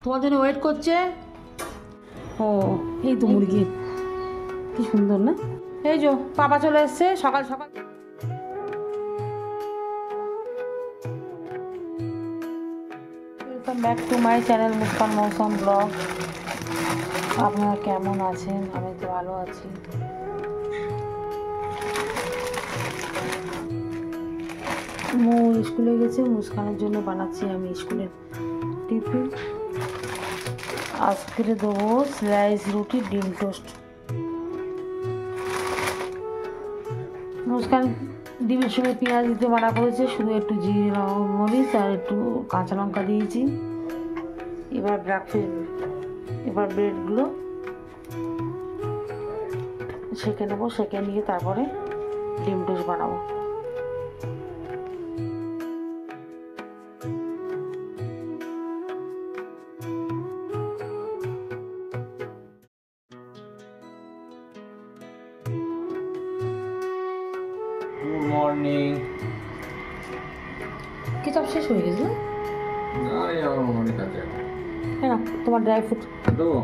তোমার জন্য ওয়েট করছে। ও এই তো মুরগি, কি সুন্দর না? এই যে পাপা চলে এসছে সকাল সকাল। Welcome back to my channel Muskan মৌসুম ব্লগ। আপনারা কেমন আছেন? আমি তো ভালো আছি। মৌ স্কুলে গেছে, মুস্কানের জন্য বানাচ্ছি আমি স্কুলের টিফিন। আজকে দেবো স্লাইস রুটি, ডিম টোস্ট। মুস্কান ডিমের সঙ্গে পেঁয়াজ দিতে মানা করেছে, শুধু একটু জিরে মরিচ আর একটু কাঁচা লঙ্কা দিয়েছি। এবার ব্রেডগুলো সেঁকে নেবো, সেঁকে নিয়ে তারপরে ডিম টোস্ট বানাবো। Good morning. কি সব শেষ হয়ে গেছে? আরে আমার অনেক আছে। হ্যাঁ, তোমার ড্রাই ফ্রুট দেবো?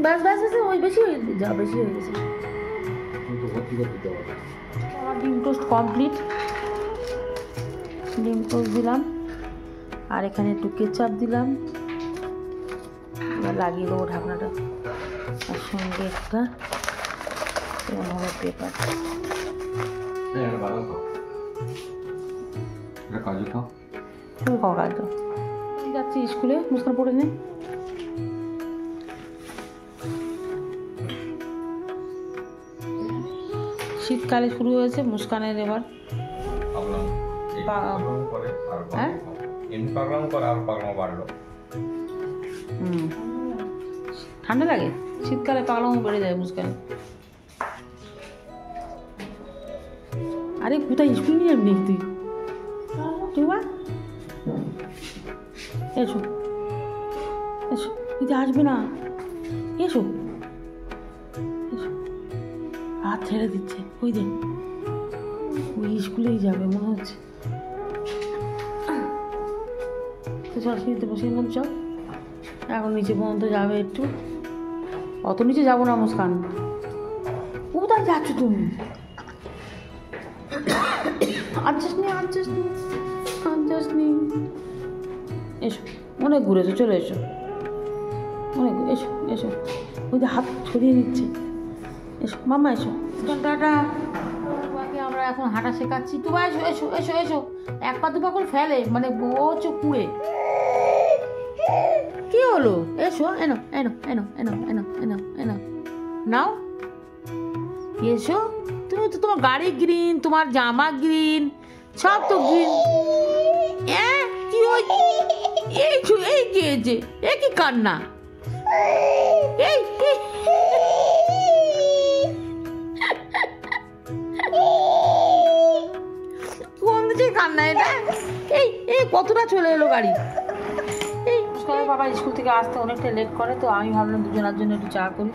ব্যাস ব্যাস ব্যাস, ওই বেশি হয়ে গেছে। আমার ডিম টোস্ট কমপ্লিট। ডিম টোস্ট দিলাম আর এখানে একটু কেচাপ দিলাম। এবার লাগিয়ে দেবো ঢাকনাটা, আর সঙ্গে একটা পেপার। কাজু খাও, তুমি খাও কাজ। যাচ্ছি স্কুলে, মুস্কান পড়ে নে। শীতকালে শুরু হয়েছে মুস্কানের এবার। হ্যাঁ, ঠান্ডা লাগে, শীতকালে পাগলামো বেড়ে যায় মুস্কানে। আরে কোথায় স্কুল নিয়ে যাবি তুই? বা এসো এসো, তুই আসবে না, এসো এসো। হাত ছেড়ে দিচ্ছে, ওই দেখ ওই স্কুলেই যাবে মনে হচ্ছে। তো সরস্বতীতে বসে গেলাম, চল এখন নিচে পর্যন্ত যাবে একটু। অত নিচে যাবো না মুস্কান। কোথায় যাচ্ছ তুমি? আচ্ছা নি এসো, অনেক ঘুরেছো, চলে এসো, এসো এসো। ওই যে হাত ছড়িয়ে নিচ্ছে, এসো মামা এসো। টাটা। আমরা এখন হাঁটা শেখাচ্ছি। তুমি এসো এসো এসো এসো। এক পা দুপা করে ফেলে, মানে ও কুড়ে। কি হলো? এসো, এনো এনো এনো এনো এনো এনো এনো নাও, এসো। তুমি তো, তোমার গাড়ি গ্রিন, তোমার জামা গ্রিন, সব তো গ্রিন। কি ওই এই গিয়েছে, এ কি কান্না? এই কোন দিকে কান্না এটা? এই কতটা চলে এলো গাড়ি। এই বাবা স্কুল থেকে আসতে অনেকটা লেট করে, তো আমি ভাবলাম দুজনের জন্য একটু চা করি।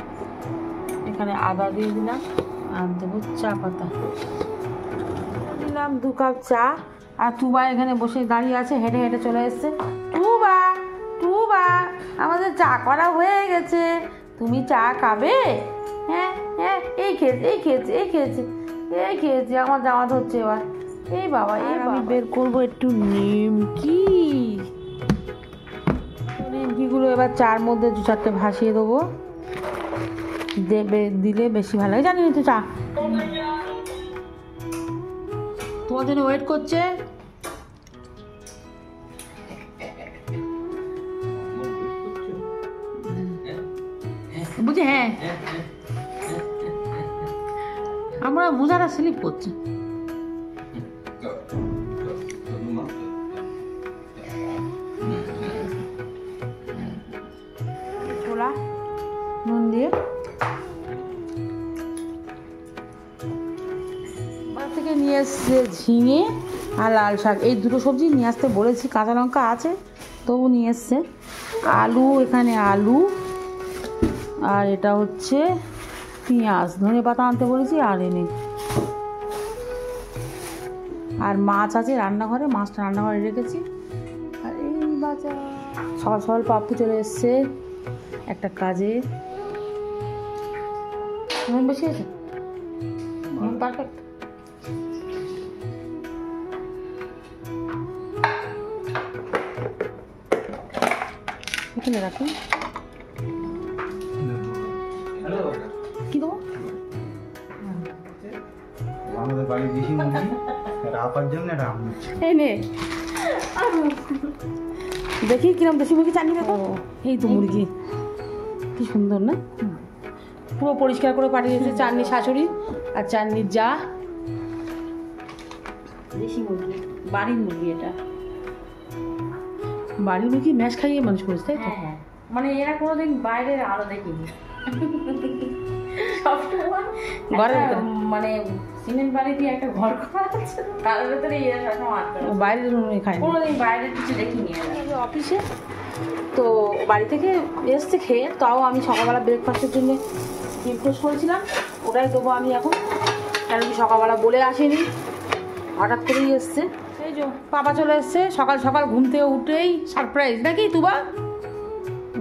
এখানে আদা দিয়ে দিলাম আর দেবো চা পাতা। দিলাম 2 কাপ চা। আর টুবা এখানে বসে দাঁড়িয়ে আছে, হেঁটে হেঁটে চলে এসছে। টুবা আমাদের চা করা হয়ে গেছে, তুমি চা খাবে? হ্যাঁ হ্যাঁ, এই খেয়েছে। আমার জামা ধরছে এবার। এই বাবা, আমি বের করবো একটু নিমকিগুলো এবার চার মধ্যে 2-4টে ভাসিয়ে দেবো। দিলে বেশি ভালো লাগে, জানি না তো। চা তোমার জন্য ওয়েট করছে। বুঝি? হ্যাঁ, আমরা মোজাটা স্লিপ করছে। ছোলা নুন দিয়ে থেকে নিয়ে এসছে ঝিঙে আর লাল শাক, এই দুটো সবজি নিয়ে আসতে বলেছি। কাঁচা লঙ্কা আছে তবু নিয়ে এসছে। আলু, এখানে আলু, আর এটা হচ্ছে পেঁয়াজ। ধনে পাতা আনতে বলেছি আর এনে। আর মাছ আছে রান্নাঘরে, মাছটা রান্নাঘরে রেখেছি। আর এই বাজার সকাল সকাল পাপ্পু চলে এসছে একটা কাজে। নুন বেশি আছে, নুন পারফেক্ট। এখানে রাখুন। কি দেবো? আমাদের বাড়ির দেশি মুরগি রাপার জন্য এই নে দেখি কিরম দেশি মুরগি চাটনি দেখো। এই তো মুরগি, কি সুন্দর না, পুরো পরিষ্কার করে পাঠিয়েছে চাটনি শাশুড়ি আর চাটনির যা। দেশি মুরগি, বাড়ির মুরগি এটা। বাড়ির মুরগি ম্যাশ খাইয়ে মানুষ করেছে, তাই তো? হ্যাঁ, মানে এরা কোনোদিন বাইরের আলো দেখিনি। সবসময় ঘরের একটা ভিতরে? মানে সিমেন্ট বাড়ি দিয়ে একটা ঘর করা আছে, তার ভেতরে এরা সবসময় আটকা আছে। বাইরের মুরগি খায় না। কোনোদিন বাইরের কিছু দেখিনি এরা। আমি অফিসে তো বাড়ি থেকে এসছে খেয়ে, তাও আমি সকালবেলা ব্রেকফাস্টের জন্য ডিম টোস্ট করেছিলাম, ওটাই দেবো আমি এখন। কারণ কি সকালবেলা বলে আসেনি, হঠাৎ করেই এসছে। এই যে পাপা চলে এসছে সকাল সকাল ঘুম থেকে উঠেই, সারপ্রাইজ নাকি তুবা?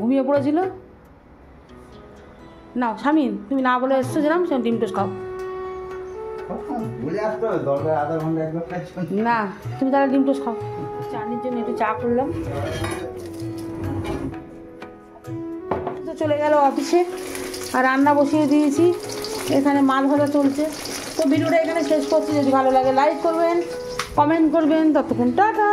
ঘুমিয়ে পড়েছিল। নাও স্বামীন, তুমি না বলে এসছো যেরকম সে ডিম টোস্ট খাও। বলে আসতে হবে, দরকার আধা ঘন্টা একবার কাজ করতে। না তুমি তাহলে ডিম টোস্ট খাও। চাটনির জন্য একটু চা করলাম। তো চলে গেল অফিসে আর রান্না বসিয়ে দিয়েছি, এখানে মাল ভাজা চলছে। তো ভিডিওটা এখানে শেষ করছি। যদি ভালো লাগে লাইক করবেন, কমেন্ট করবেন। ততক্ষণ টাটা।